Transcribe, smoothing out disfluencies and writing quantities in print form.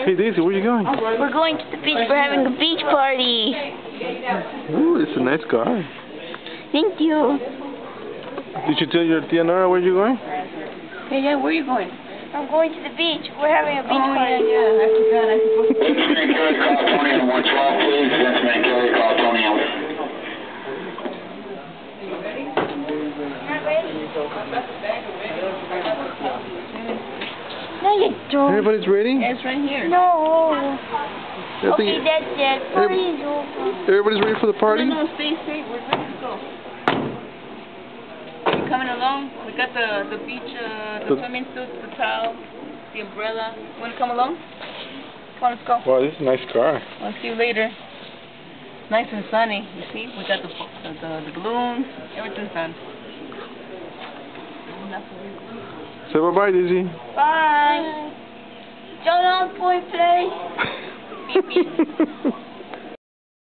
Hey Daisy, where are you going? We're going to the beach. We're having a beach party. Ooh, it's a nice car. Thank you. Did you tell your tia Nora where you're going? Yeah, where are you going? I'm going to the beach. We're having a beach party. Yeah, I forgot. Instrument Kelly, call Tony on 112, please. Instrument Kelly, call Tony on... Not ready? No, you don't. Everybody's ready? Yeah, it's right here. No. I think Okay, that's it. Party's over. everybody's ready for the party? No, stay safe. We're ready to go. You coming along? We got the beach, the swimming suits, the towel, the umbrella. You want to come along? Come on, let's go. Wow, this is a nice car. I'll see you later. Nice and sunny. You see? We got the balloons. Everything's done. Say bye-bye, Daisy. Bye. Don't on point play. Beep, beep.